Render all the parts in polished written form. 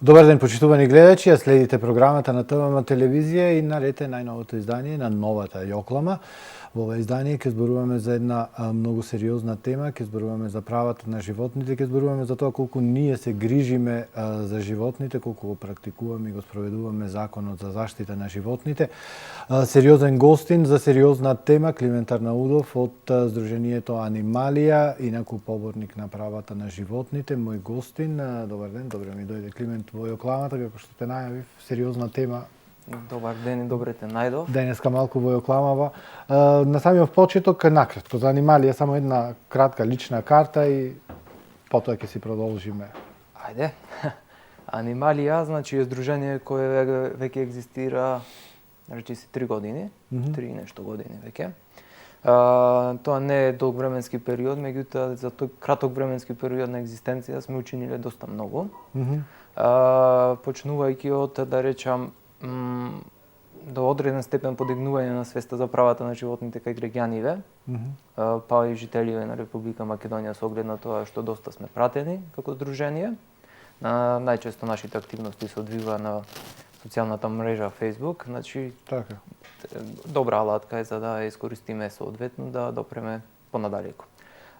Добар ден, почитувани гледачи, ја следите програмата на ТВМ телевизија и наред е најновото издание на новата Јоклама. Во ова издание ќе зборуваме за една многу сериозна тема, ќе зборуваме за правата на животните, ќе зборуваме за тоа колку ние се грижиме за животните, колку го практикуваме и го спроведуваме законот за заштита на животните. Сериозен гостин за сериозна тема, Климент Арнаудов од Сдруженијето Анималија, инаку поборник на правата на животните, мој гостин. Добар ден, добре ми дојде Климент во Јокламата, како што те најавив, сериозна тема. Добар ден и добре те најдов. Денеска малку во Јокламава. На самиот почеток, накратко, за анималија, само една кратка лична карта и потоа ќе си продолжиме. Ајде. Анималија, значи, е здружение кое веќе екзистира, речи си 3 години, 3 нешто години веќе. Тоа не е долг временски период, меѓутоа за тој краток временски период на екзистенција сме учиниле доста многу. Почнувајќи од, да речам, до одреден степен подигнување на свеста за правата на животните кај граѓаниве, па и жителиве на Република Македонија со оглед на тоа што доста сме пратени како здружение. Најчесто нашите активности се одвива на социјалната мрежа Facebook, значи Така. добра алатка е за да ја искористиме соодветно да допреме понадалеку.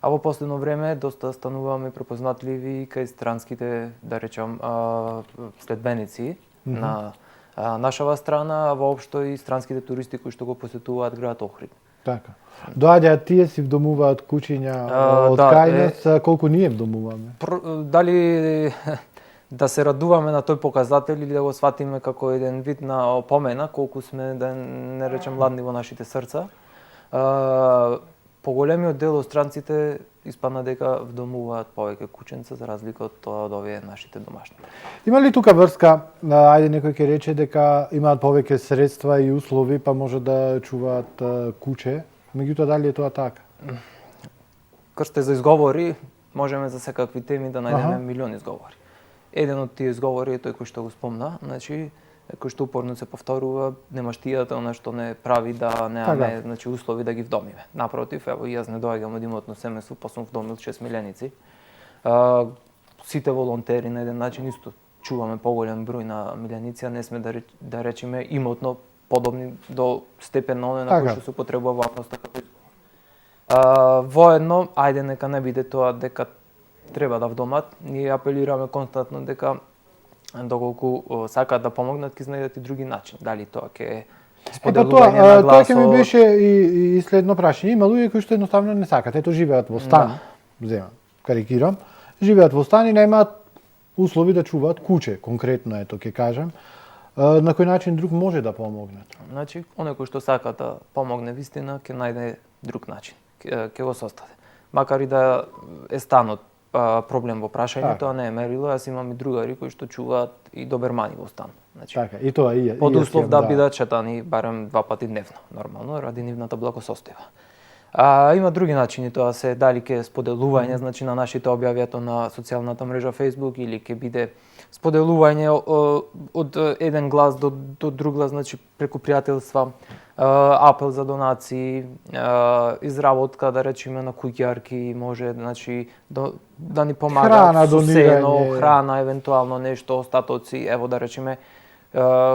А во последно време доста стануваме препознатливи кај странските, да речам, следбеници на нашава страна, а воопшто и странските туристи кои што го посетуваат градот Охрид. Така. Доаѓаат тие си вдомуваат куќиња од кај нас, колку ние вдомуваме? Дали да се радуваме на тој показател или да го сватиме како еден вид на опомена колку сме, да не речем, ладни во нашите срца. Поголемиот дел од странците испадна дека вдомуваат повеќе кученца за разлика од тоа од овие нашите домашни. Има ли тука врска, ајде некој ќе рече дека имаат повеќе средства и услови па може да чуваат куче, меѓутоа дали е тоа така? Крсте за изговори, можеме за секакви теми да најдеме милиони изговори. Еден од тие изговори е тој кој што го спомна, значи кој што упорно се повторува, немаштијата, она што не прави да немаме, значи, услови да ги вдомиме. Напротив, ево и јас не доаѓам од имотно семејство, па сум вдомил 6 миленици. Сите волонтери на еден начин исто чуваме поголем број на миленици, а не сме да речеме имотно подобни до степен на оној на кој што се употребува во апноста како изговор. Воедно, ајде нека не биде тоа дека треба да вдомат, ние апелираме константно дека доколку сакаат да помогнат, ќе знајдат и други начини. Дали тоа ќе споделување на гласот. Тоа ќе ми беше и следно прашање. Има луѓе кои што едноставно не сакаат. Ето живеат во стан, земам, карикирам, живеат во стан и немаат услови да чуваат куче, конкретно ето ќе кажам. На кој начин друг може да помогне? Значи, оној кој што сака да помогне вистина, ќе најде друг начин. Ќе го состаде. Макар и да е станот проблем во прашањето, тоа не е мерило. Јас имам и другари кои што чуваат и добермани во стан. Значи, така, и тоа и под услов да бидат четани барем 2 пати дневно, нормално, ради нивната благосостојба. Има други начини, тоа се дали ќе споделување, значи на нашите објави на социјалната мрежа Facebook или ќе биде споделување од еден глас до друг глас, значи преку пријателства, апел за донации, изработка, да речеме, на куќарки, може, значи, да ни помагаат со сено, храна, евентуално нешто, остатоци, ево да речеме,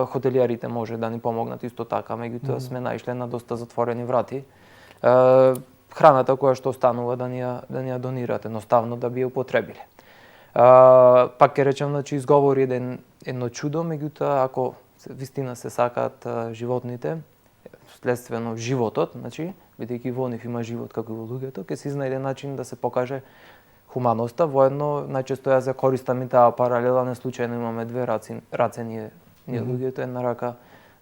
хотелиерите може да ни помогнат исто така, меѓутоа сме наишле на доста затворени врати. Храната која што останува да ни ја донират, едноставно да би ја употребиле. Пак ќе речем, значи, изговори едно чудо, меѓутоа ако вистина се сакаат животните, следствено животот, значи, бидејќи во нив има живот како и во луѓето, ќе се изнајде начин да се покаже хуманоста. Воедно, најчесто јас ја користам и таа паралела, не случајно имаме две раце ние луѓето, една рака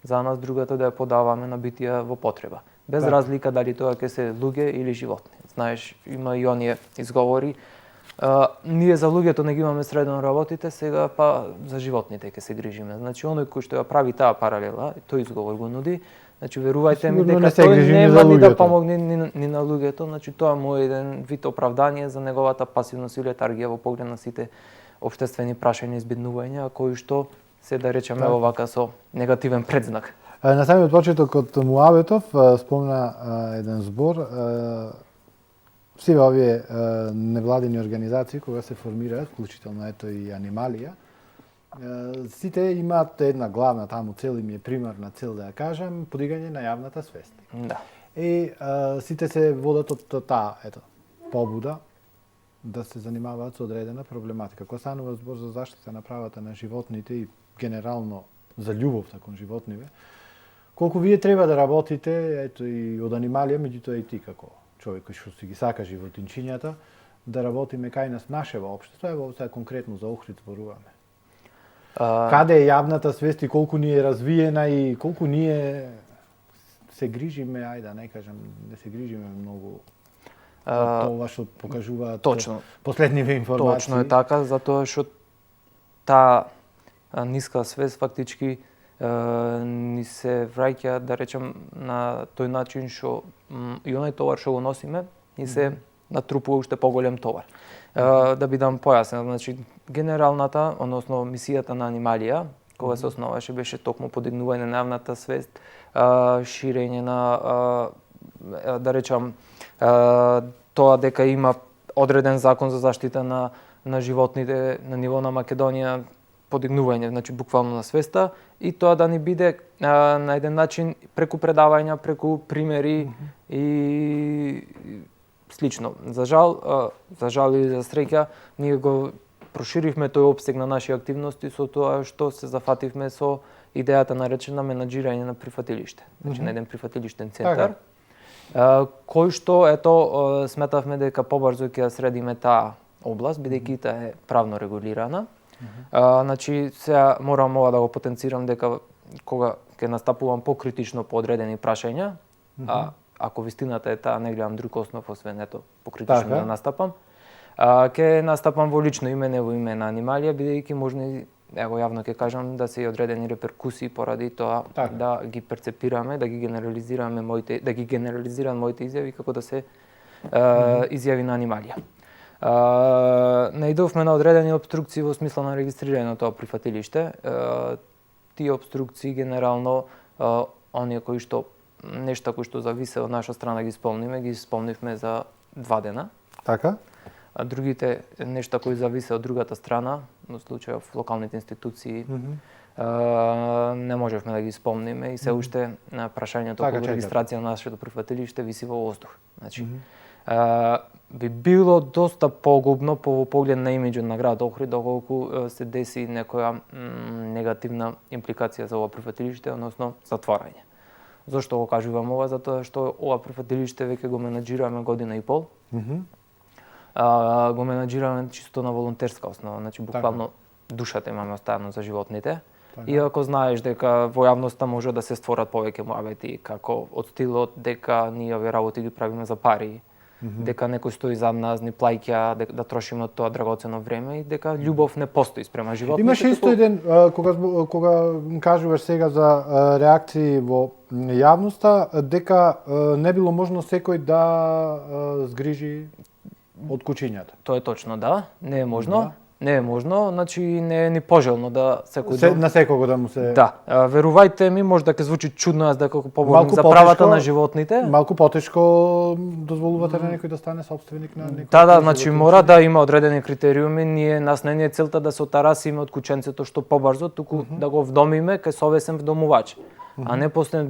за нас, другата да ја подаваме на битија во потреба. Без разлика дали тоа ќе се луѓе или животни. Знаеш, има и оние изговори. Ние за луѓето не ги имаме средно работите, сега па за животните ќе се грижиме. Значи, оној кој што ја прави таа паралела, тој изговор го нуди, значи, верувајте ми дека тој нема ни да помогне ни на луѓето, значи тоа му е еден вид оправдание за неговата пасивност и летаргија во поглед на сите општествени прашања и избеднувања, кои што се, да речеме, овака со негативен предзнак. На самиот почеток од Муабетов спомна еден збор. Сиве овие невладени организации кога се формираат, вклучително ето и Анималија, Сите имаат една главна таму цел, им е примарна цел да ја кажам, подигање на јавната свест. Да. И сите се водат од таа побуда да се занимаваат со одредена проблематика. Кога станува збор за заштита на правата на животните и генерално за љубовта кон животниве, колку вие треба да работите, ето и од анималија, меѓутоа и ти како човек кој што си ги сака животинчињата, да работиме кај нас нашево општество, ево сега конкретно за Охрид зборуваме. Каде е јавната свест и колку ни е развиена и колку ние се грижиме, ајде да не кажам, не се грижиме многу тоа што покажуваат точно последниве информации. Точно е така, затоа што таа ниска свест фактички ни се враќа, да речем, на тој начин што и оној товар што го носиме ни се натрупува уште поголем товар. Да бидам појасен, значи генералната, односно мисијата на анималија, кога се основаше, беше токму подигнување на јавната свест, ширење на, да речам, тоа дека има одреден закон за заштита на животните на ниво на Македонија, подигнување, значи буквално на свеста, и тоа да ни биде на еден начин преку предавања, преку примери и слично. За жал или за среќа, ние го проширивме тој опсег на наши активности со тоа што се зафативме со идејата наречена менаџирање на прифатилиште. Значи на еден прифатилиштен центар, кој што ето сметавме дека побрзо ќе ја средиме таа област, бидејќи таа е правно регулирана. Значи сега морам ова да го потенцирам дека кога ќе настапувам покритично по одредени прашања, ако вистината е таа, не гледам друг основ освен ето покритично да настапам, ќе настапам во лично име, не во име на анималија, бидејќи можно, ево јавно ќе кажам, да се и одредени реперкусии поради тоа да ги перцепираме, да ги генерализираме моите изјави како да се изјави на анималија. Наидовме на одредени обструкции во смисла на регистрирање на тоа прифатилиште. Тие обструкции генерално оние кои што нешта кои што зависе од наша страна ги исполнивме за 2 дена. Така? А другите нешта кои зависе од другата страна, во случајов локалните институции, не можевме да ги исполниме и се уште на прашањето околу регистрација на нашето прифатилиште виси во воздух. Значи, би било доста погубно по поглед на имиџот на град Охрид доколку се деси некоја негативна импликација за ова прифатилиште, односно затворање. Зошто го кажувам ова? Затоа што ова прифатилиште веќе го менаџираме година и пол. Го менаџираме чисто на волонтерска основа, значи буквално душата имаме оставено за животните. Иако знаеш дека во јавноста може да се створат повеќе муабети како од стилот дека ние овие работи ги правиме за пари, дека некој стои зад нас, ни плаќа да трошиме од тоа драгоцено време и дека љубов не постои спрема животните. Имаше исто еден, кога кажуваш сега за реакции во јавноста, дека не било можно секој да згрижи од кучињата. Тоа е точно, да, не е можно. Не е можно, значи не е ни пожелно да секој на секого да му се. Да, верувајте ми, може да ќе звучи чудно јас дека поборник за правата на животните. Малку потешко дозволувате на некој да стане собственик на некој. Да, значи мора да има одредени критериуми. Нас не е целта да се отарасиме од кученцето што побрзо, туку да го вдомиме кај совесен вдомувач. А не после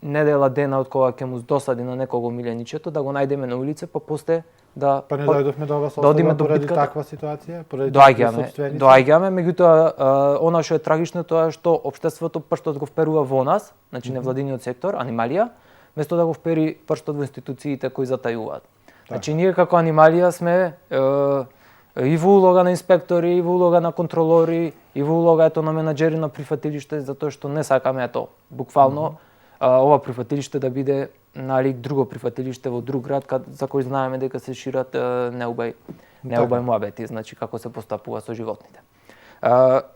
недела дена од кога ќе му досади на некого миленичето да го најдеме на улица, па после да не дојдовме до ова состојба поради таква ситуација, поради доаѓаме, меѓутоа она што е трагично тоа е што општеството прстот го вперува во нас, значи невладиниот сектор, анималија, место да го впери прстот во институциите кои затајуваат. Значи ние како анималија сме и во улога на инспектори, и во улога на контролори, и во улога на менаџери на прифатилиште, затоа што не сакаме буквално ова прифатилиште да биде друго прифатилиште во друг град за кој знаеме дека се шират неубај муабети, значи како се постапува со животните.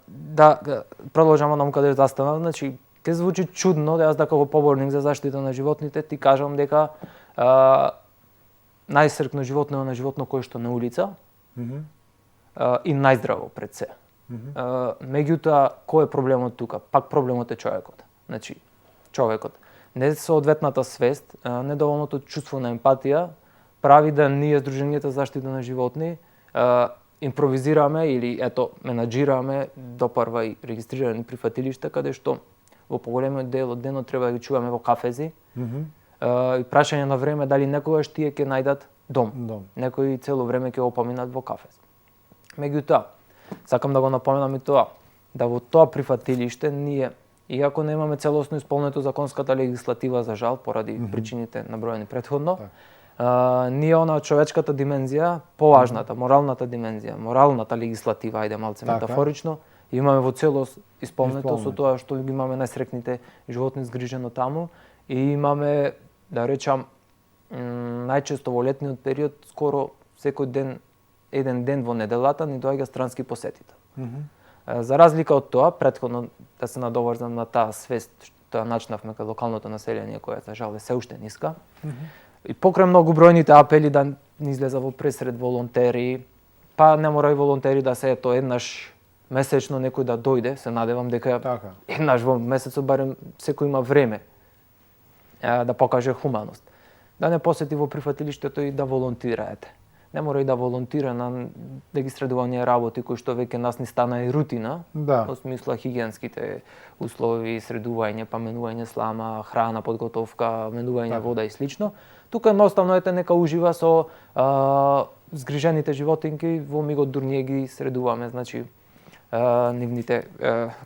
Да продолжам онаму каде застанав, значи ќе звучи чудно да јас како поборник за заштита на животните ти кажам дека најсркно животно е на животно кое што на улица и најздраво пред се. Меѓутоа, кој е проблемот тука? Пак проблемот е човекот. Значи, човекот. Несоодветната свест, недоволното чувство на емпатија прави да ние Сдруженијата за заштита на животни импровизираме или ето менаџираме допарва и регистрирани прифатилишта каде што во поголемиот дел од денот треба да ги чуваме во кафези. И прашање на време дали некогаш тие ќе најдат дом. Некои цело време ќе го поминат во кафез. Меѓутоа, сакам да го напоменам и тоа, да во тоа прифатилиште ние, иако немаме целосно исполнето законската легислатива за жал поради причините наброени претходно, ние она човечката димензија, поважната, моралната димензија, моралната легислатива, ајде малце метафорично, имаме во целост исполнето со тоа што ги имаме најсрекните животни згрижено таму и имаме, да речам, најчесто во летниот период, скоро секој ден, еден ден во неделата ни доаѓа странски посетител. За разлика од тоа, претходно да се надоврзам на таа свест што ја начнавме кај локалното население, која за жал е се уште ниска, и покрај многу бројните апели да ни излеза во пресред волонтери, па не мора и волонтери да се ето еднаш месечно некој да дојде, се надевам дека еднаш во месецот барем секој има време да покаже хуманост. Да не посети во прифатилиштето и да волонтираете. Не мора и да волонтира на регистрирање работи кои што веќе нас ни стана и рутина, во смисла хигиенските услови, средување, паменување слама, храна, подготовка, менување вода и слично. Тука едноставно ете нека ужива со згрижените животинки, во мигот дур ние ги средуваме, значи нивните,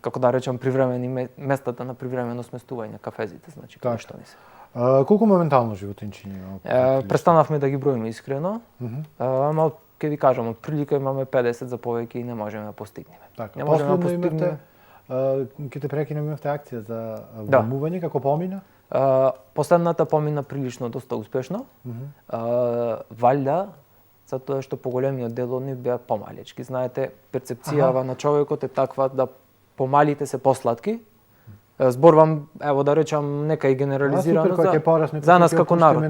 како да речам, привремени местата на привремено сместување, кафезите, значи кај што ни се. Колку моментално животинчиња има? Престанавме да ги броиме искрено, ама ќе ви кажам, од прилика имаме 50 за повеќе и не можеме да постигнеме. Не можеме да постигнеме. Ќе те прекинем, имавте акција за вдомување, како помина? Последната помина прилично доста успешно. Валјда, затоа што поголемиот дел од нив беа помалечки. Знаете, перцепцијава на човекот е таква да помалите се посладки. Зборувам, ево да речам, нека и генерализирано за нас како народ.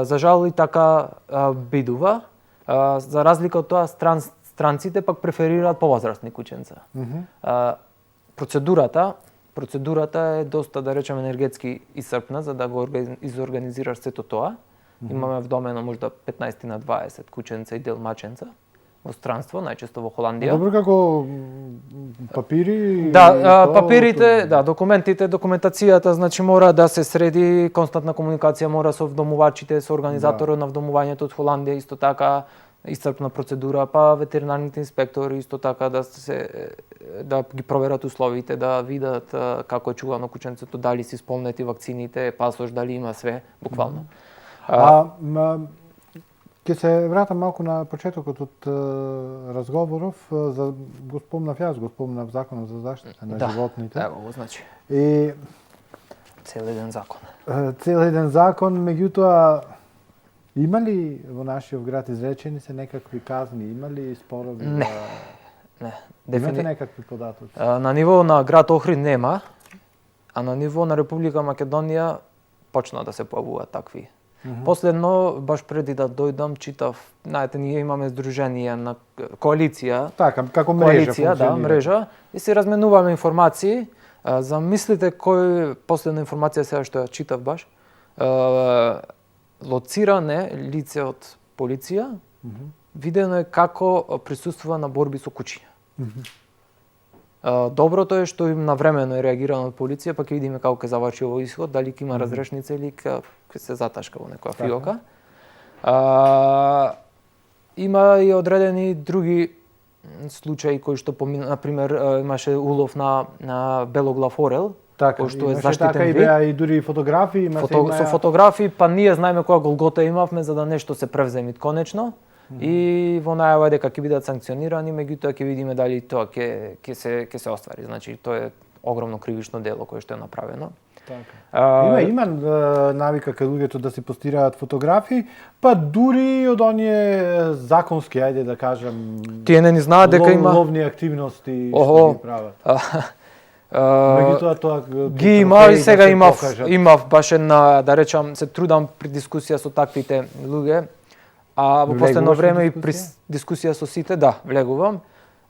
За жал и така бидува. За разлика од тоа, странците пак преферираат повозрастни кученца. Процедурата е доста, да речем, енергетски исцрпна за да го изорганизираш сето тоа. Имаме вдомено можда 15 на 20 кученца и дел маченца во странство, најчесто во Холандија. Добро, како папири? Да, папирите, да, документите, документацијата, значи мора да се среди, константна комуникација мора со вдомувачите, со организаторот на вдомувањето од Холандија, исто така исцрпна процедура, па ветеринарните инспектори исто така да ги проверат условите, да видат како е чувано кученцето, дали се исполнети вакцините, пасош, дали има све, буквално. Ќе се вратам малку на почетокот од разговоров, го спомнав законот за заштита на животните. Да, ево го значи. И цел еден закон. Цел еден закон, меѓутоа има ли во нашиот град изречени се некакви казни, има ли спорови? Не. Имате некакви податоци? На ниво на град Охрид нема, а на ниво на Република Македонија почна да се појавуваат такви. Последно, баш преди да дојдам, читав, знаете, ние имаме здружение на коалиција. Така, како мрежа функционира. Да, мрежа, и се разменуваме информации. Замислите кој последна информација сега што ја читав баш, лоциране лице од полиција, видено е како присуствува на борби со кучиња. Доброто е што им навремено е реагирано од полиција, па ќе видиме како ќе заврши овој исход, дали ќе има разрешница или ќе се заташка во некоја фиока. Има и одредени други случаи кои што на пример имаше улов на белоглав орел, кој што е заштитен вид. Така и дури фотографии, со фотографии, па ние знаеме која голгота имавме за да нешто се превземи конечно. И во најава дека ќе бидат санкционирани, меѓутоа ќе видиме дали тоа ќе се оствари. Значи тоа е огромно кривично дело кое што е направено. Така. Има навика кај луѓето да си постираат фотографии, па дури од оние законски, ајде да кажам, тие не ни знаат дека има ловни активности што ги прават. Меѓутоа тоа ги има и сега имав баш една, да речам, се трудам при дискусија со таквите луѓе. А во последно време и при дискусија со сите, да, влегувам.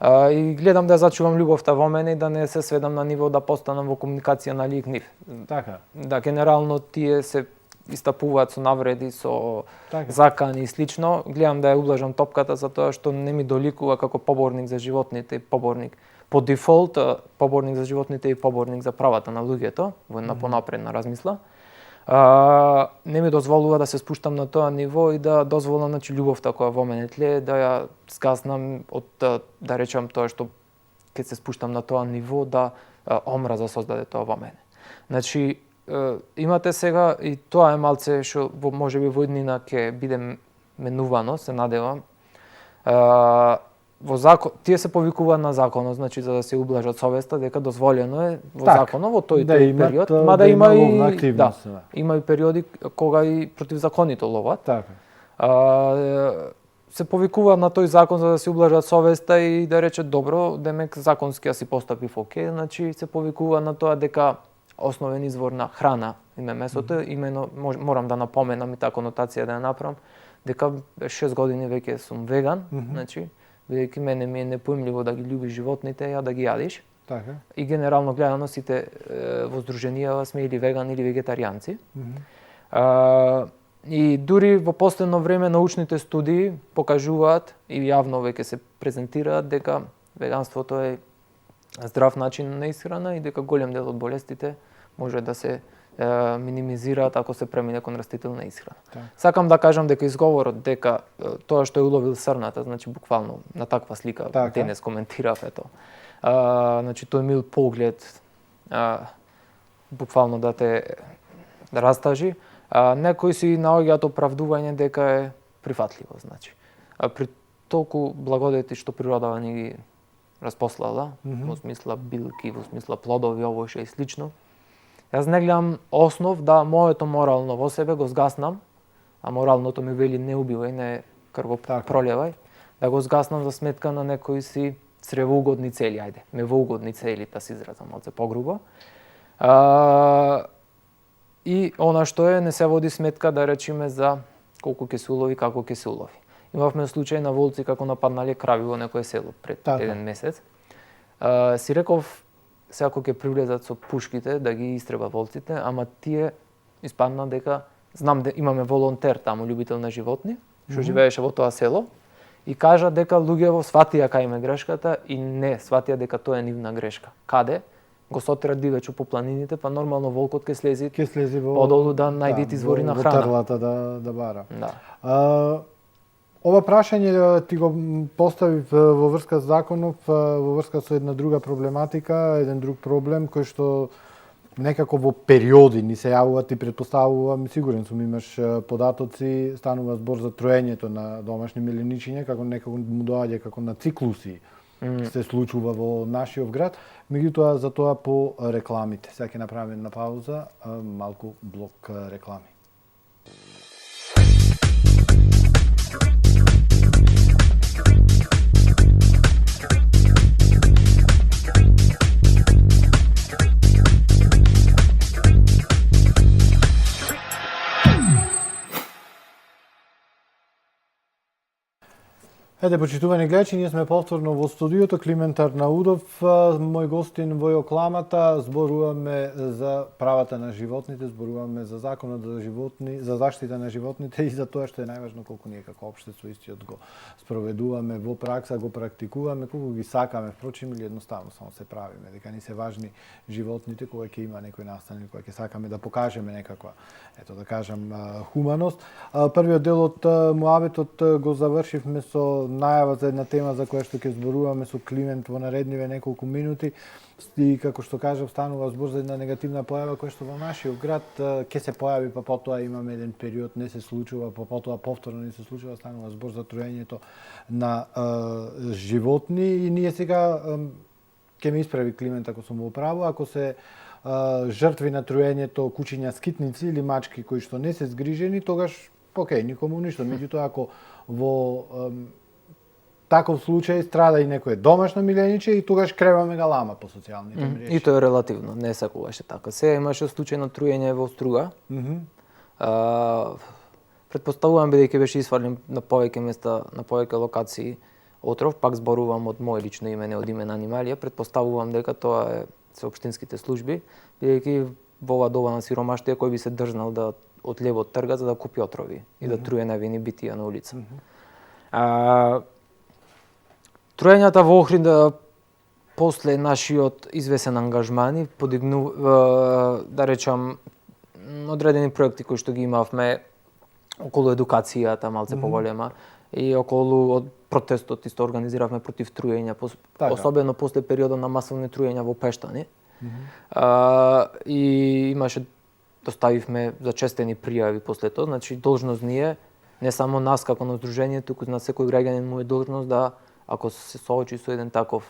И гледам да зачувам љубовта во мене и да не се сведам на ниво да постанам во комуникација на лик нив. Така. Да, генерално тие се истапуваат со навреди, со Така. закани и слично, гледам да ја ублажам топката за тоа што не ми доликува како поборник за животните и поборник по дефолт, поборник за животните и поборник за правата на луѓето, во една понапредна размисла. Не ми дозволува да се спуштам на тоа ниво и да дозволам, значи, љубовта која во мене тлее, да ја згаснам од, да речам, тоа што ќе се спуштам на тоа ниво, да омраза создаде тоа во мене. Значи, имате сега, и тоа е малце што можеби во иднина ќе биде менувано, се надевам, во закон, тие се повикуваат на законот, значи за да се ублажат совеста, дека дозволено е во законот во тој период, мада има и има и периоди кога и противзаконито ловат. Така. Се повикуваат на тој закон за да се ублажат совеста и да рече добро, демек законски ја си постапив оке, значи се повикува на тоа дека основен извор на храна им е месото, имено морам да напоменам и таа конотација да ја направам, дека 6 години веќе сум веган, значи бидејќи мене ми е непоимливо да ги љубиш животните, ја да ги јадиш. Така. И генерално гледано сите во здруженијава сме или вегани или вегетаријанци. И дури во последно време научните студии покажуваат и јавно веќе се презентираат дека веганството е здрав начин на исхрана и дека голем дел од болестите може да се минимизираат ако се премине кон растителна исхрана. Сакам да кажам дека изговорот дека тоа што е уловил срната, значи буквално на таква слика денес коментирав ето. Значи тој мил поглед буквално да те растажи. Некои си наоѓаат оправдување дека е прифатливо, значи. При толку благодети што природава ни ги распослала, во смисла билки, во смисла плодови, овоше и слично. Јас не гледам основ да моето морално во себе го згаснам, а моралното ми вели не убивај, не крвопролевај, да го згаснам за сметка на некои си цревоугодни цели, ајде, мевоугодни цели, да се изразам малце погрубо. И она што е, не се води сметка да речиме за колку ќе се улови, како ќе се улови. Имавме случај на волци како нападнале крави во некое село пред еден месец. Си реков, секако ќе привлезат со пушките да ги истреба волците, ама тие испадна дека, знам дека имаме волонтер таму, љубител на животни, што живееше во тоа село, и кажа дека луѓево сватија кај им е грешката и не сватија дека тоа е нивна грешка. Каде? Го сотира дивечу по планините, па нормално волкот ќе слези подолу да најде извори на храна. Во трлата да бара. Да. Ова прашање ти го поставив во врска со законов, во врска со една друга проблематика, еден друг проблем кој што некако во периоди ни се јавуваат и претпоставувам, сигурен сум имаш податоци, станува збор за троењето на домашни меленичиња, како некако му доаѓа како на циклуси. Се случува во нашиот град, меѓутоа за тоа по рекламите. Сега ќе направиме една пауза, малку блок реклами. Ете, почитувани гледачи, ние сме повторно во студиото. Климент Арнаудов, мој гостин во Јокламата. Зборуваме за правата на животните, зборуваме за законот за животни, за заштита на животните и за тоа што е најважно колку ние како општество истиот го спроведуваме во пракса, го практикуваме, колку ги сакаме, впрочем, или едноставно само се правиме, дека ни се важни животните кога ќе има некој настан, кога ќе сакаме да покажеме некаква, ето да кажам, хуманост. Првиот дел од муабетот го завршивме со најава за една тема за која што ќе зборуваме со Климент во наредниве неколку минути и како што кажав станува збор за една негативна појава која што во нашиот град ќе се појави, па потоа имаме еден период не се случува, па потоа повторно не се случува, станува збор за троењето на животни и ние сега ќе ме исправи Климент ако сум во право, ако се жртви на троењето кучиња скитници или мачки кои што не се згрижени, тогаш окей, никому ништо. Меѓутоа ако во таков случај страда и некое домашно милениче и тогаш креваме ga лама по социјалните мрежи. И тоа е релативно, не секогаш е така. Сега имаше случај на труење во Струга. Претпоставувам бидејќи беше исфрлен на повеќе места, на повеќе локации отров, пак зборувам од моје лично име, не од име на анималија, претпоставувам дека тоа е се општинските служби, бидејќи во ова доба на сиромаштија кој би се држнал да од левот трга за да купи отрови и да труе невини битија на улица. Труењата во Охрид после нашиот извесен ангажман и да речам одредени проекти кои што ги имавме околу едукацијата малце поголема и околу од протестот исто организиравме против труење, особено после периодот на масовни труења во Пештани. И имаше доставивме зачестени пријави после тоа, значи должност ни е не само нас како на здружение, туку на секој граѓанин му е должност да ако се соочи со еден такво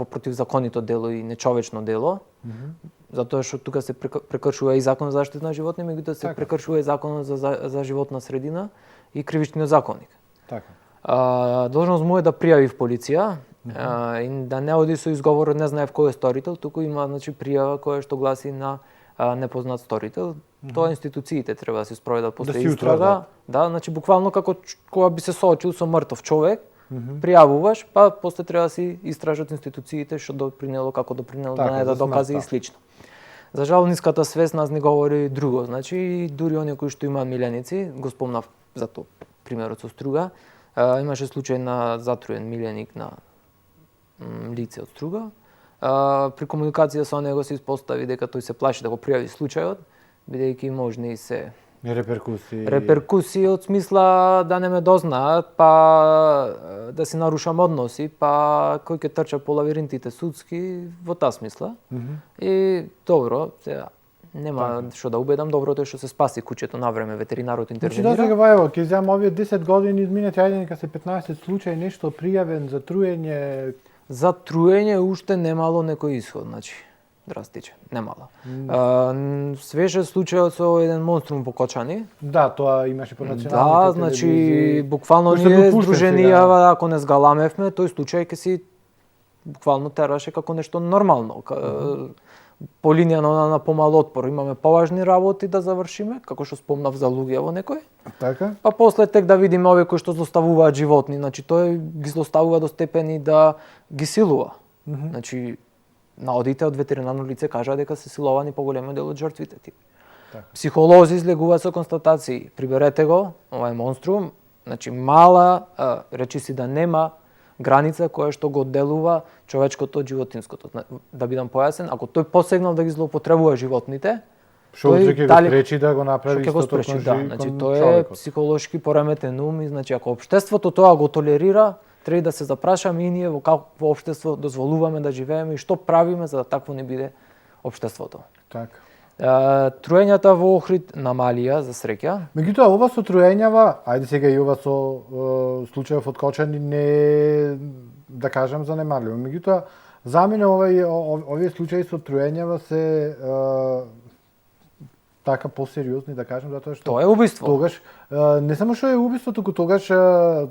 противзаконито дело и нечовечно дело, затоа што тука се прекршува и Законот за заштита на животни, меѓутоа се прекршува и Законот за животна средина и Кривичниот законник. Должност му е да пријави в полиција и да не оди со изговорот не знае кој е сторител, туку има значи пријава која што гласи на непознат сторител. Тоа институциите треба да се спроведат после истрага. Да, значи буквално како кога би се соочил со мртов човек, пријавуваш, па после треба да си истражат институциите што допринело, како допринело да најдат докази и слично. За жал ниската свест нас не говори друго, значи дури оние кои што имаат миленици, го спомнав за тоа примерот со Струга, имаше случај на затруен миленик на лице од Струга. При комуникација со него се испостави дека тој се плаши да го пријави случајот, бидејќи можни се реперкусии од смисла да не ме дознаат, па да си нарушам односи, па кој ќе трча по лавиринтите судски, во таа смисла. И добро, сега нема што да убедам, доброто е што се спаси куќето на време, ветеринарот интервенира. Значи да сега вајава, ќе земам овие 10 години изминати, ајде нека се 15 случаи нешто пријавен за труење. За труење уште немало некој исход, значи драстичен, немало. Свеже случајот со еден монструм во Кочани. Да, тоа имаше по националните телевизии. Да, значи буквално ние здруженија ако не згаламевме, тој случај ќе си буквално тераше како нешто нормално. По линија на помал отпор имаме поважни работи да завршиме, како што спомнав за луѓе во некој. Така. Па после тек да видиме овие кои што злоставуваат животни, значи тој ги злоставува до степени да ги силува. Значи наодите од ветеринарно лице кажаа дека се силовани поголемиот дел од жртвите ти. Психолози излегуваат со констатации. Приберете го, ова е монструм, значи мала, речиси да нема граница која што го одделува човечкото од животинското. Да бидам појасен, ако тој посегнал да ги злоупотребува животните, што ќе го спречи да го направи истото кон значи тој е психолошки пореметен ум и значи ако општеството тоа го толерира, треба да се запрашаме и ние во какво општество дозволуваме да живееме и што правиме за да такво не биде општеството. Така. Труењата во Охрид намалија за среќа. Меѓутоа ова со труењава, ајде сега и ова со случајов од Кочани не да кажам занемарливо. Меѓутоа за мене овие случаи со труењава се така посериозни да кажам затоа што тоа е убиство. Тогаш не само што е убиство, туку тогаш ќе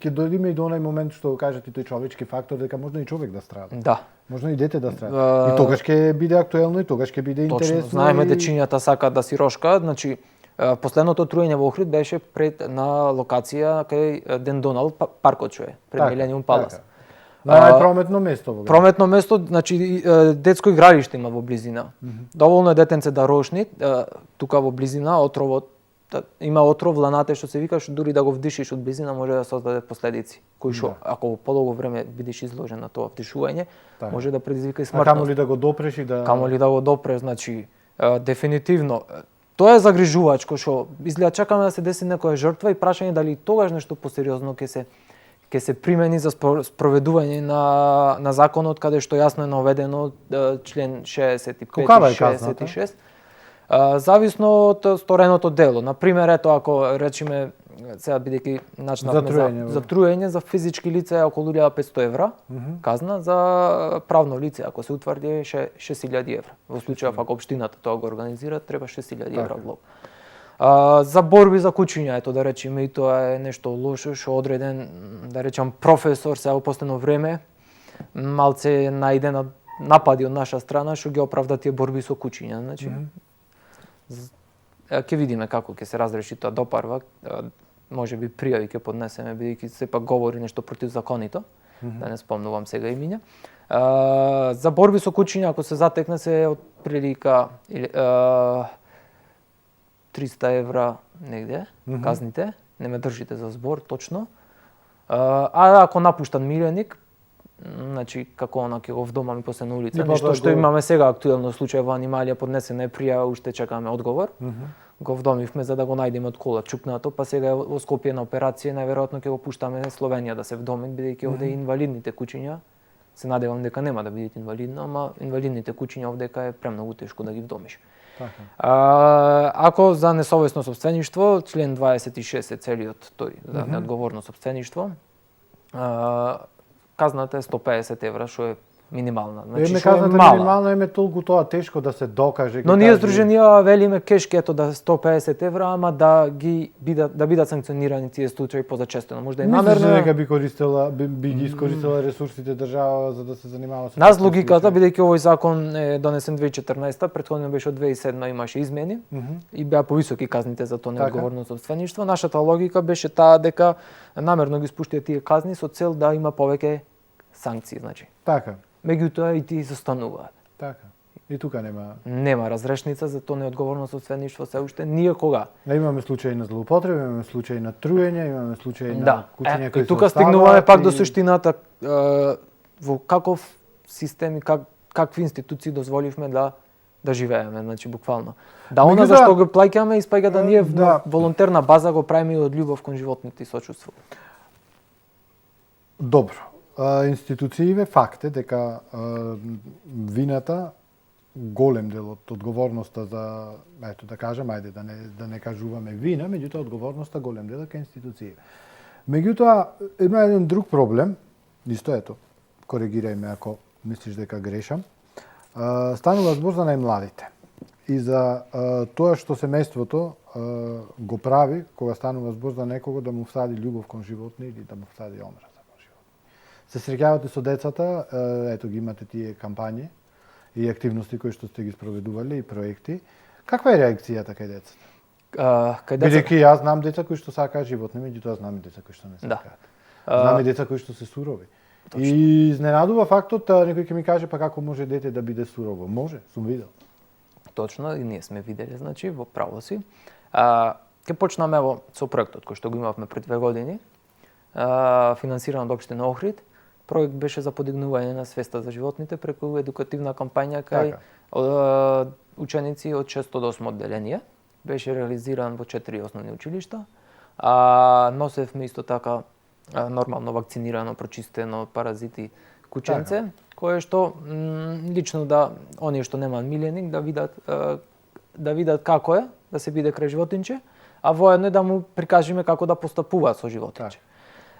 дојдеме и до онај момент што кажете тој човечки фактор дека можно и човек да страда. Да. Можно и дете да страда. И тогаш ќе биде актуелно и тогаш ќе биде интересно. Точно, знаеме дечињата сакаат да си рошкаат, значи последното труење во Охрид беше пред на локација кај Ден Доналд паркот што е, пред Милениум Палас. Најпрометно место во град. Прометно место, значи детско игралиште има во близина. Доволно е детенце да рошни, тука во близина отровот има отров ланате што се вика, што дури да го вдишиш од близина може да создаде последици, кои што ако во подолго време бидеш изложен на тоа вдишување, може да предизвика и смртност. Камоли да го допреш и да Камоли да го допреш, значи дефинитивно тоа е загрижувачко што изгледа чакаме да се деси некоја жртва и прашање дали тогаш нешто посериозно ќе се примени за спроведување на законот каде што јасно е наведено член 65 и 66. Зависно од стореното дело. Например, ето ако речеме сега бидејќи начнавме за труење за физички лица е околу 1500 евра казна, за правно лице ако се утврди е 6000 евра. Во случајов ако општината тоа го организира треба 6000 евра глоба. За борби за кучиња, ето да речеме, и тоа е нешто лошо што одреден, да речам, професор сега во последно време малце најде напади од наша страна што ги оправда тие борби со кучиња, значи. Ќе видиме како ќе се разреши тоа допарва, можеби пријави ќе поднесеме бидејќи сепак говори нешто противзаконито, да не спомнувам сега имиња. За борби со кучиња ако се затекне се од прилика 300 евра негде, казните, не ме држите за збор точно. А ако напуштам милионик, значи како она ќе го вдомам и после на улица, нешто што имаме сега актуелно случај во анималија, поднесена е пријава, уште чекаме одговор. Го вдомивме за да го најдеме од кола чукнато, па сега во Скопје на операција, најверојатно ќе го пуштаме Словенија да се вдоми, бидејќи овде инвалидните куќиња, се надевам дека нема да бидат инвалидни, ама инвалидните куќиња овдека е премногу тешко да ги вдомиш. Ако за несовесно сопствеништво, член 26 е целиот тој за неодговорно сопствеништво, казната е 150 евра, што е минимална. Значи, Еме казната минимална, еме толку тоа тешко да се докаже. Но ние Сдруженијава велиме кешки ето да 150 евра, ама да бидат санкционирани тие случаи позачестено. Можда и намерно. Мислиш дека би ги искористила ресурсите држава за да се занимава со Нас логиката, бидејќи овој закон е донесен 2014, претходно беше од 2007 имаше измени и беа повисоки казните за тоа неодговорно сопствеништво. Нашата логика беше таа дека намерно ги спуштија тие казни со цел да има повеќе санкции, значи. Така. Меѓутоа и тие застануваат. Така. И тука нема разрешница за тоа неодговорно сопствеништво се уште никога. Имаме случаи на злоупотреба, имаме случаи на труење, имаме случаи на куќиња кои се тука стигнуваме пак до суштината во каков систем и какви институции дозволивме да живееме, значи буквално. Да она зашто го плаќаме испаѓа да ние волонтерна база го правиме од љубов кон животните и сочувство. Добро. Институциите факт е дека вината, голем дел од одговорноста за, ето да кажам, ајде да не кажуваме вина, меѓутоа одговорноста голем дел е кај институциите. Меѓутоа има еден друг проблем, исто ето, коригирај ако мислиш дека грешам. Станува збор за најмладите и за тоа што семејството го прави кога станува збор за некого да му всади љубов кон животни или да му всади омраза. Се среќавате со децата, ето ги имате тие кампањи и активности кои што сте ги спроведувале и проекти. Каква е реакцијата кај децата? Бидејќи јас знам деца кои што сакаат животни, меѓутоа знам и деца кои што не сакаат. Знам и деца кои што се сурови. Точно. И изненадува фактот, некој ќе ми каже па како може дете да биде сурово? Може, сум видел. Точно, и ние сме виделе, значи, во право си. Ќе почнеме со проектот кој што го имавме пред 2 години, финансиран од општина Охрид. Проект беше за подигнување на свеста за животните преку едукативна кампања кај ученици од 6 до 8 одделение. Беше реализиран во 4 основни училишта. Носевме исто така нормално вакцинирано, прочистено паразити кученце, кое што лично да оние што немаат миленик да видат како е да се биде крај животинче, а воедно да му прикажеме како да постапуваат со животинче.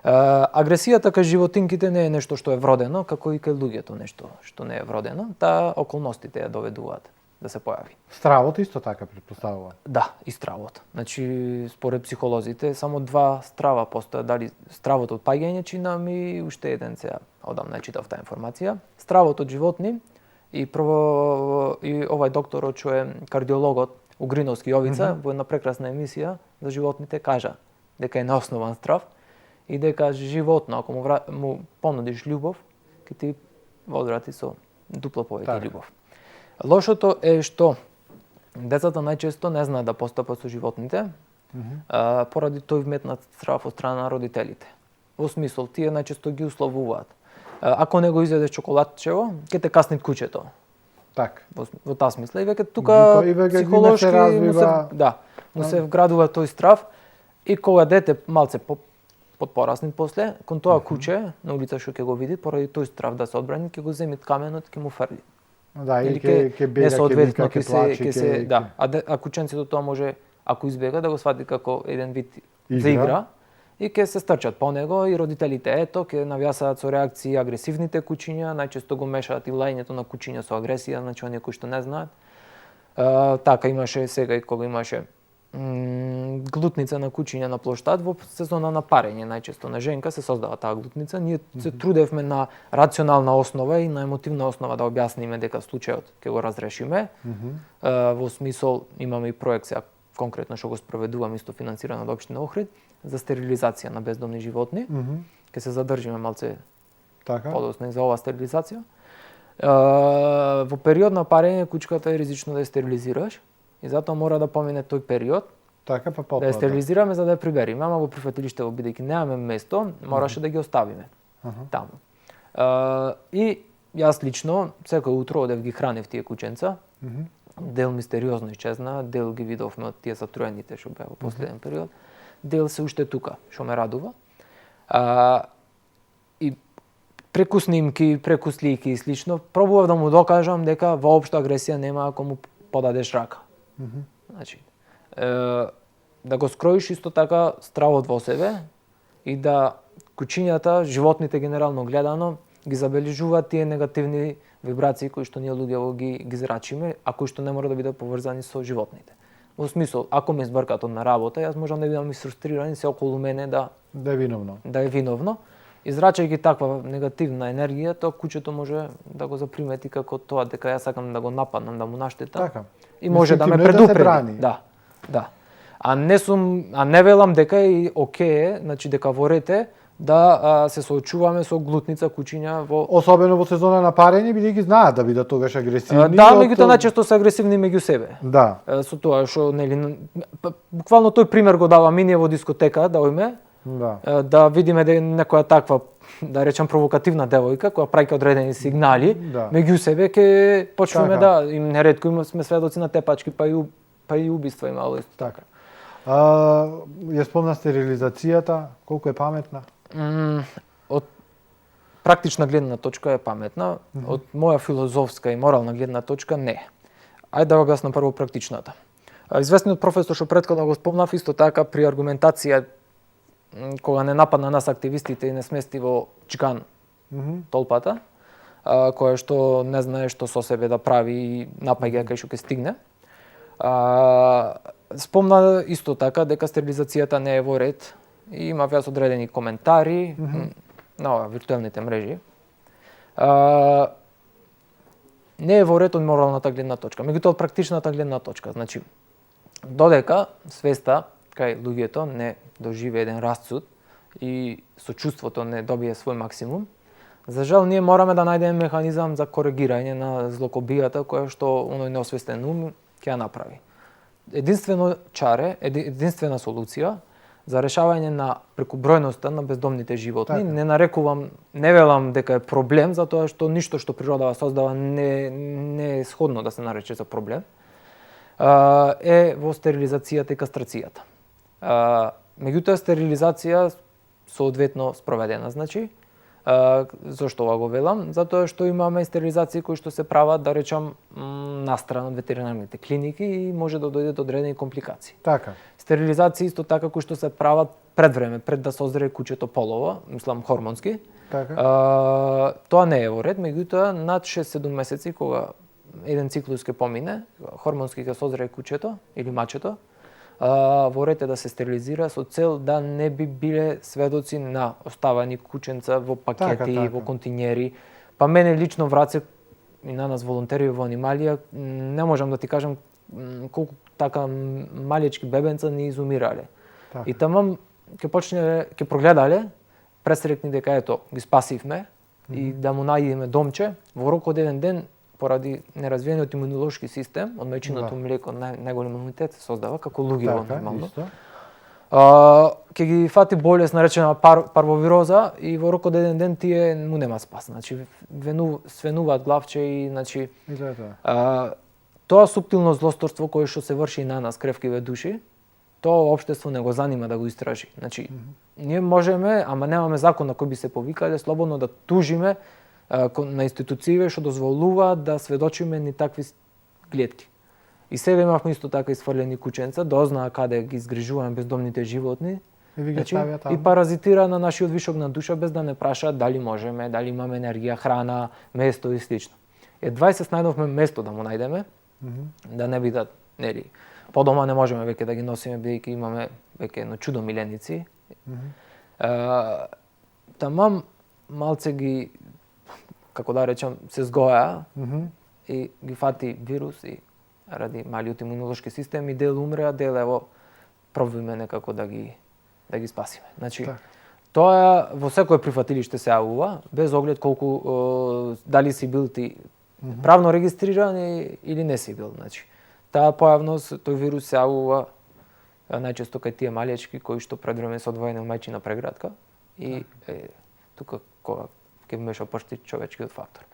Агресијата кај животинките не е нешто што е вродено, како и кај луѓето нешто што не е вродено, таа околностите ја доведуваат да се појави. Стравот исто така претпоставува. Да, и стравот. Значи, според психолозите, само 2 страва постојат, дали стравот од паѓање и уште еден сега, одамна читав таа информација. Стравот од животни и прво и овај докторот што е кардиологот Угриновски Јовица во една прекрасна емисија за животните кажа дека е неоснован страв и дека животно ако му понудиш љубов, ќе ти возврати со дупло повеќе љубов. Лошото е што децата најчесто не знаат да постапат со животните, поради тој вметнат страв од страна на родителите. Во смисол, тие најчесто ги условуваат. Ако не го изедеш чоколадчево, ќе те касни кучето. Так. Во таа смисла и веќе тука психолошки му се вградува тој страв и кога дете малце пораснет после, кон тоа куче на улица што ќе го види, поради тој страв да се одбрани, ќе го земи каменот, ќе му фрли. Да, или ќе бега, ќе плаче, а кученцето тоа може, ако избега, да го свати како еден вид за игра и ќе се стрчат по него и родителите ќе навјасаат со реакции агресивните кучиња, најчесто го мешаат и лајњето на кучиња со агресија, значи оние кои што не знаат. Така имаше сега и кога имаше глутница на кучиња на плоштад во сезона на парење, најчесто на женка се создава таа глутница. Ние се трудевме на рационална основа и на емотивна основа да објасниме дека случајот ќе го разрешиме. Во смисол имаме и проект сега конкретно што го спроведувам исто финансиран од општина Охрид за стерилизација на бездомни животни. Ќе се задржиме малце подоцна за оваа стерилизација. Во период на парење кучката е ризично да ја стерилизираш И затоа мора да помине тој период, Така, па да потоа. ја стерилизираме за да ја прибериме, ама во прифатилиштето бидејќи немаме место, мораше да ги оставиме таму. И јас лично секој утро одев ги хранев тие кученца. Дел мистериозно исчезна, дел ги видовме од тие затруените што беа во последен период. Дел се уште тука, што ме радува. И преку снимки, преку слики и слично, пробував да му докажам дека воопшто агресија нема ако му подадеш рака. Значи, да го скроиш исто така стравот во себе и да кучињата, животните генерално гледано, ги забележуваат тие негативни вибрации кои што ние луѓево ги зрачиме, а кои што не мора да бидат поврзани со животните. Во смисол, ако ме избркат од на работа, јас можам да бидам изфрустриран и се околу мене да е виновно. Да е виновно. Израчајќи таква негативна енергија, тоа кучето може да го запримети како тоа дека јас сакам да го нападнам, да му наштетам. Така. И може да ме Инстинктивно е да се предупреди. брани. Да. А не велам дека и окей, значи дека во ред е да се соочуваме со глутница кучиња во Особено во сезона на парење, бидејќи знаат да бидат тогаш агресивни. Да, меѓутоа најчесто се агресивни меѓу себе. Да. Со тоа што нели буквално тој пример го давам и ние во дискотека, да ојме, да видиме дека некоја таква, да речам, провокативна девојка која праќа одредени сигнали, меѓу себе ќе почнеме да им неретко сме сведоци на тепачки, па и убиства имало исто така. Ја спомна стерилизацијата, колку е паметна? Од практична гледна точка е паметна, од моја филозофска и морална гледна точка не. Ајде да го објаснам прво практичната. Известниот професор што претходно го спомнав исто така при аргументација кога не нападна нас активистите и не смести во чикан толпата, која што не знае што со себе да прави и напаѓа кај што ќе стигне. Спомна исто така дека стерилизацијата не е во ред и има јас одредени коментари на виртуелните мрежи. Не е во ред од моралната гледна точка, меѓутоа од практичната гледна точка. Значи, додека свеста кај луѓето не доживее еден расцуд и сочувството не добие свој максимум, за жал ние мораме да најдеме механизам за коригирање на злокобијата која што оној неосвестен ум ќе ја направи. Единствено чаре, единствена солуција за решавање на прекубројноста на бездомните животни. Не нарекувам, не велам дека е проблем, затоа што ништо што природава создава не е сходно да се нарече за проблем, е во стерилизацијата и кастрацијата. Меѓутоа стерилизација соодветно спроведена, значи, зошто ова го велам? Затоа што имаме стерилизации кои што се прават, да речам, настрана од ветеринарните клиники и може да дојде до одредени компликации. Така. Стерилизации исто така кои што се прават пред време, пред да созре кучето полово, мислам хормонски. Така. Тоа не е во ред, меѓутоа над 6-7 месеци кога еден циклус ќе помине, хормонски ќе созре кучето или мачето, во ред е да се стерилизира со цел да не би биле сведоци на оставани кученца во пакети, така. во континери. Па мене лично враце и на нас волонтери во анималија, не можам да ти кажам колку така малечки бебенца ни изумирале. Така. И тамам ќе прогледале, пресрекни дека ето ги спасивме и да му најдеме домче, во рок од еден ден поради неразвиениот имунолошки систем, од мајчиното млеко најголем имунитет се создава како луѓето нормално. Ќе ги фати болест наречена парвовироза и во рок од еден ден тие му нема спас. Значи свенуваат главче и значи тоа суптилно злосторство кое што се врши на нас кревкиве души, тоа општество не го занима да го истражи. Значи ние можеме, ама немаме закон на кој би се повикале слободно да тужиме на институциите што дозволуваат да сведочиме ни такви гледки. И себе имавме исто така изфрлени кученца, дознаа каде ги изгрижуваме бездомните животни, и паразитира на нашиот вишок на душа без да не прашаат дали можеме, дали имаме енергија, храна, место и слично. Едва се најдовме место да му најдеме, да не бидат, нели, по дома не можеме веќе да ги носиме бидејќи имаме веќе едно чудо миленици. Тамам малце ги, како да речам, се згоја и ги фати вирус и ради малиот имунолошки систем и дел умреа, дел ево пробуваме некако да ги спасиме. Значи, тоа во секое прифатилиште се јавува, без оглед колку дали си бил ти правно регистриран или не си бил. Значи, таа појавност, тој вирус се јавува најчесто кај тие малечки кои што пред време се одвоени од мајчина преградка и тука кога ќе меша почти човечкиот фактор.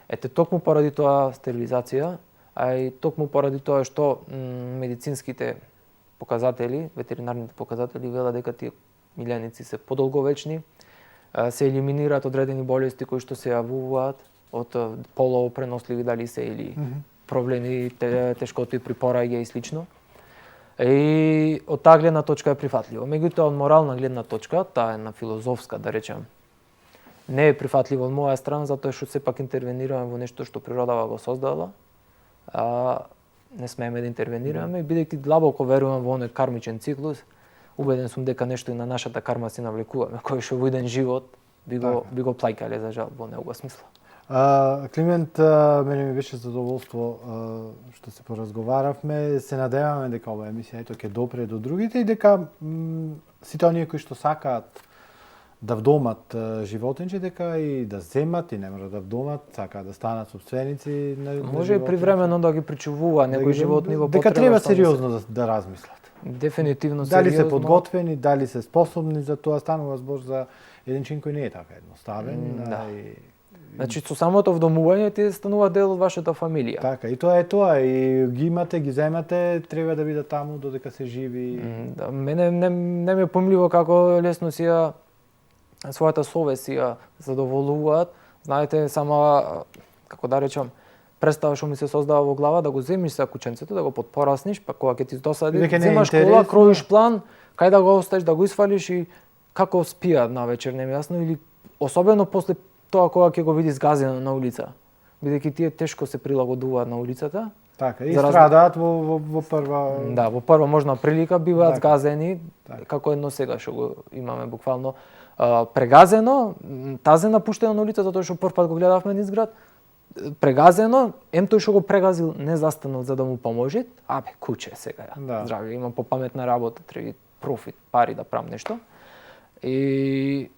Ете токму поради тоа стерилизација, а и токму поради тоа што медицинските показатели, ветеринарните показатели велат дека тие милјаници се подолговечни, се елиминираат одредени болести кои што се јавуваат од полово преносливи, дали се или проблеми, тешкоти при пораѓај и слично. И од таа гледна точка е прифатливо. Меѓутоа, од морална гледна точка, таа е на филозофска, да речем, не е прифатливо од моја страна, затоа што сепак интервенираме во нешто што природава го создала, не смееме да интервенираме, бидејќи длабоко верувам во оној кармичен циклус, убеден сум дека нешто и на нашата карма си навлекуваме, кој што во еден живот би го плаќале за жал во негово смисла. Климент, мене ми беше задоволство што се поразговаравме. Се надеваме дека ова емисија ќе допре до другите и дека сите оние кои што сакаат да вдомат животинче, дека и да земат и не мора да вдомат, сакаат да станат собственици на може и привремено да ги причувува некои животни во потреба. Дека треба сериозно да размислат. Дефинитивно сериозно. Дали се подготвени, дали се способни за тоа, станува збор за еден чин кој не е така едноставен. Значи, со самото вдомување ти станува дел од вашата фамилија. Така, и тоа е тоа. И ги имате, ги земате, треба да бидат таму додека се живи. Мене не ми е помливо како лесно си ја својата совест си ја задоволуваат. Знаете, сама, како да речам, представа што ми се создава во глава, да го земиш са кученцето, да го подпорасниш, па кога ќе ти досади, земаш кола, кроиш план, кај да го оставиш, да го isfалиш и како спија навечер, не ми јасно, или особено после тоа кога ќе го види згазено на улица, бидејќи тие тешко се прилагодуваат на улицата. Така, и страдаат во прва... Да, во прва можна прилика биваат згазени, како едно сега што го имаме буквално прегазено, тазено пуштено на улица, затоа што првпат го гледавме низ град, прегазено, тој што го прегазил не застанал за да му поможи, куче сега, здрави, имам попаметна работа, треба профит, пари да правам нешто. И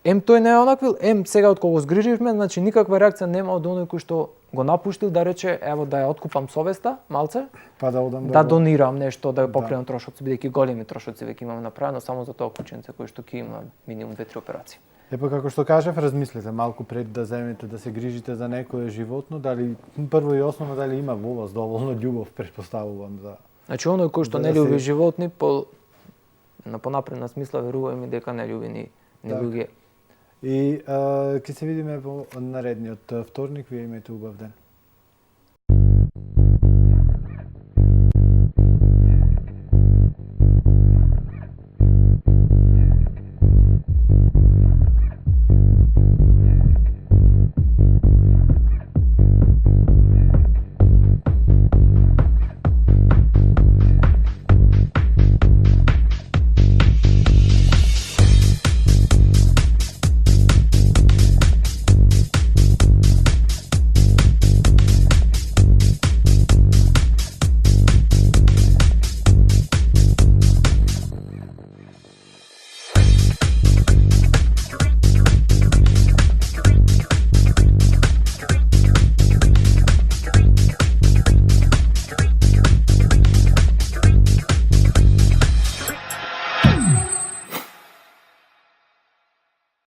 тој не е онаквил, сега од кога го згриживме, значи никаква реакција нема од оној кој што го напуштил да рече, ево да ја откупам совеста, малце, па да одам да донирам нешто, да ја покријам трошоци, бидејќи големи трошоци веќе имаме направено само за тоа кученце кој што ќе има минимум 2-3 операции. Епа како што кажав, размислете малку пред да земете да се грижите за некое животно, дали прво и основно дали има во вас доволно љубов, претпоставувам за. Значи оној кој што не љуби животни, на понапредна смисла верувај ми дека не љуби ни луѓе. И ќе се видиме во наредниот вторник, вие имајте убав ден.